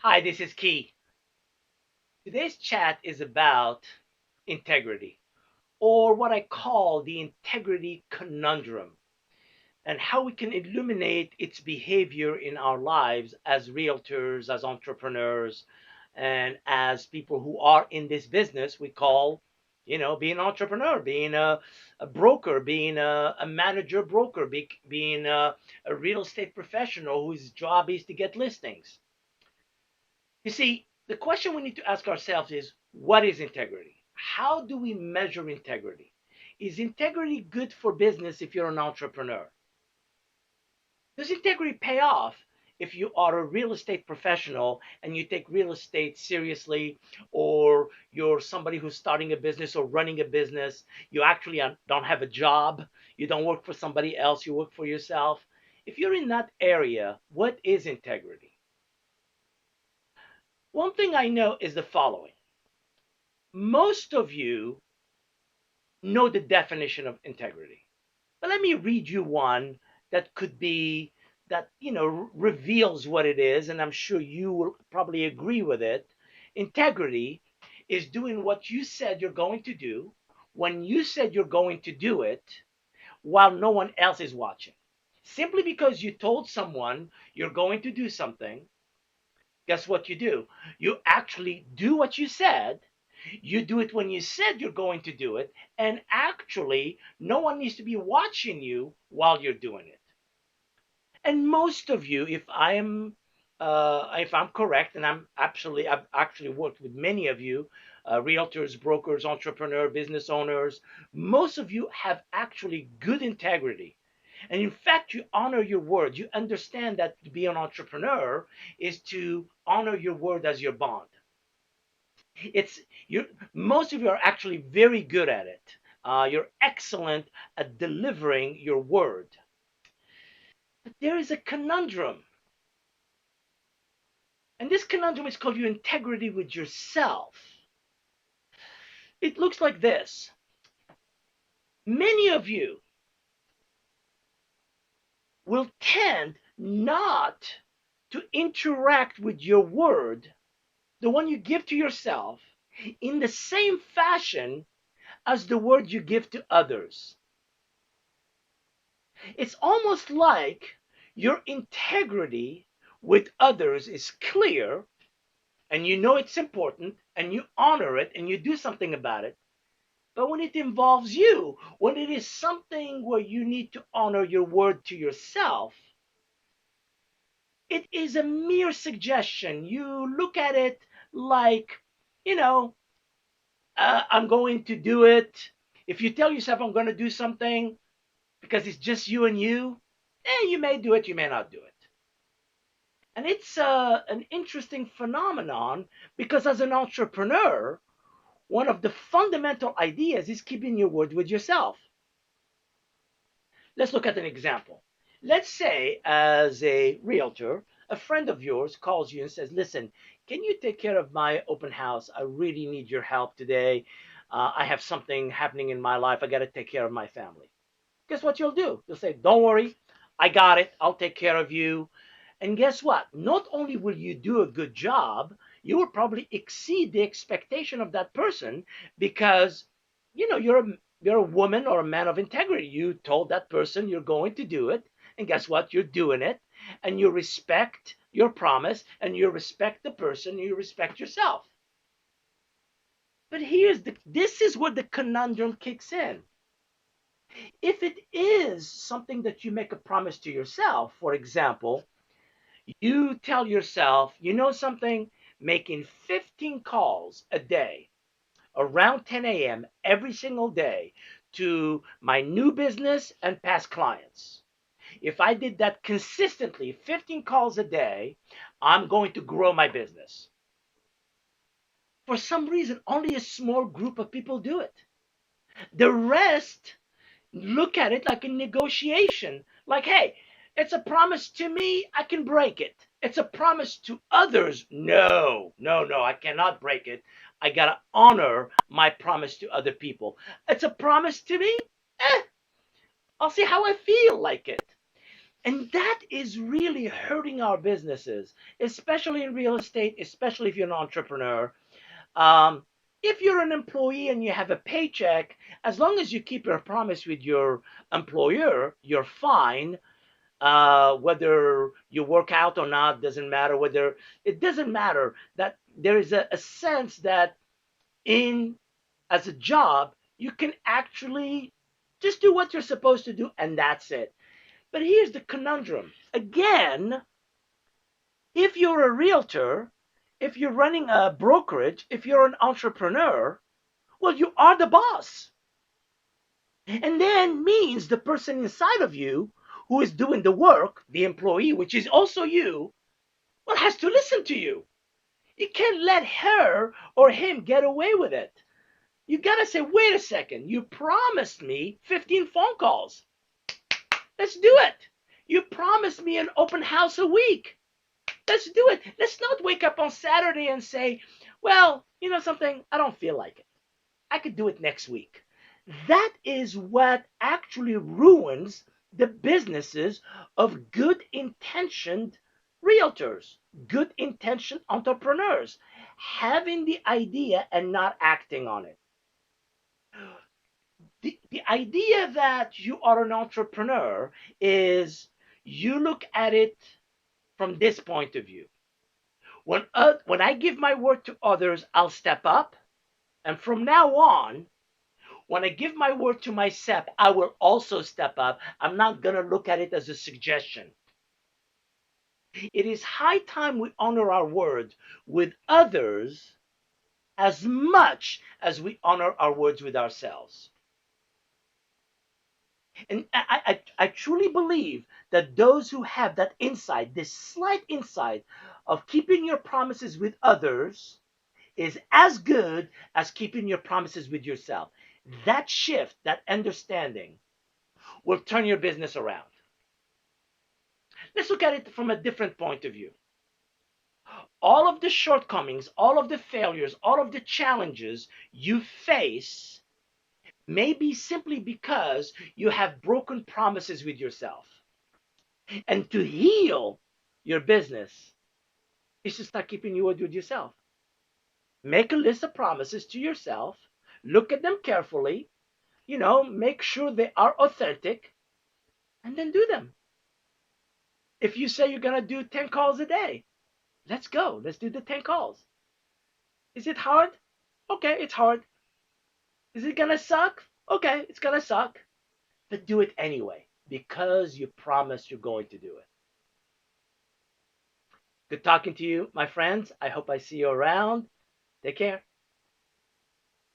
Hi, this is Key. Today's chat is about integrity, or what I call the integrity conundrum, and how we can illuminate its behavior in our lives as realtors, as entrepreneurs, and as people who are in this business we call, being an entrepreneur, being a broker, being a manager broker, being a real estate professional whose job is to get listings. You see, the question we need to ask ourselves is, what is integrity? How do we measure integrity? Is integrity good for business if you're an entrepreneur? Does integrity pay off if you are a real estate professional and you take real estate seriously, or you're somebody who's starting a business or running a business? You actually don't have a job, you don't work for somebody else, you work for yourself. If you're in that area, what is integrity? One thing I know is the following: most of you know the definition of integrity. But let me read you one that could be that reveals what it is, and I'm sure you will probably agree with it. Integrity is doing what you said you're going to do when you said you're going to do it while no one else is watching. Simply because you told someone you're going to do something, guess what you do? You actually do what you said. You do it when you said you're going to do it, and actually, no one needs to be watching you while you're doing it. And most of you, if I'm correct, and I've actually worked with many of you, realtors, brokers, entrepreneur, business owners. Most of you have actually good integrity. And in fact, you honor your word. You understand that to be an entrepreneur is to honor your word as your bond. It's you. Most of you are actually very good at it. You're excellent at delivering your word. But there is a conundrum, and this conundrum is called your integrity with yourself. It looks like this: many of you will tend not to interact with your word, the one you give to yourself, in the same fashion as the word you give to others. It's almost like your integrity with others is clear, and you know it's important, and you honor it, and you do something about it. But when it involves you, when it is something where you need to honor your word to yourself, it is a mere suggestion. You look at it like, you know, I'm going to do it. If you tell yourself I'm going to do something because it's just you and you may do it, you may not do it. And it's an interesting phenomenon because as an entrepreneur, one of the fundamental ideas is keeping your word with yourself. Let's look at an example. Let's say, as a realtor, a friend of yours calls you and says, listen, can you take care of my open house? I really need your help today. I have something happening in my life. I got to take care of my family. Guess what you'll do? You'll say, don't worry. I got it. I'll take care of you. And guess what? Not only will you do a good job, you will probably exceed the expectation of that person because you're a woman or a man of integrity. You told that person you're going to do it, and guess what? You're doing it, and you respect your promise, and you respect the person, and you respect yourself. But this is where the conundrum kicks in. If it is something that you make a promise to yourself, for example, you tell yourself, you know something, making 15 calls a day around 10 a.m. every single day to my new business and past clients. If I did that consistently, 15 calls a day, I'm going to grow my business. For some reason, only a small group of people do it. The rest look at it like a negotiation. Like, hey, it's a promise to me, I can break it. It's a promise to others. No, no, no, I cannot break it. I got to honor my promise to other people. It's a promise to me. Eh, I'll see how I feel like it. And that is really hurting our businesses, especially in real estate, especially if you're an entrepreneur. Um, if you're an employee and you have a paycheck, as long as you keep your promise with your employer, you're fine. Whether you work out or not doesn't matter. Whether it doesn't matter that there is a sense that in as a job you can actually just do what you're supposed to do, and that's it. But here's the conundrum. Again, if you're a realtor, if you're running a brokerage, if you're an entrepreneur, well, you are the boss. And then means the person inside of you who is doing the work, the employee, which is also you, well, has to listen to you. You can't let her or him get away with it. You got to say, wait a second, you promised me 15 phone calls. Let's do it. You promised me an open house a week. Let's do it. Let's not wake up on Saturday and say, well, you know something, I don't feel like it. I could do it next week. That is what actually ruins the businesses of good intentioned realtors, good intentioned entrepreneurs, having the idea and not acting on it. The idea that you are an entrepreneur is you look at it from this point of view. When I give my word to others, I'll step up. And from now on, when I give my word to myself, I will also step up. I'm not going to look at it as a suggestion. It is high time we honor our word with others as much as we honor our words with ourselves. And I truly believe that those who have that insight, this slight insight of keeping your promises with others, is as good as keeping your promises with yourself. That shift, that understanding, will turn your business around. Let's look at it from a different point of view. All of the shortcomings, all of the failures, all of the challenges you face may be simply because you have broken promises with yourself. And to heal your business is to start keeping your word with yourself. Make a list of promises to yourself, look at them carefully, make sure they are authentic, and then do them. If you say you're going to do 10 calls a day, let's go. Let's do the 10 calls. Is it hard? Okay, it's hard. Is it going to suck? Okay, it's going to suck. But do it anyway because you promised you're going to do it. Good talking to you, my friends. I hope I see you around. Take care.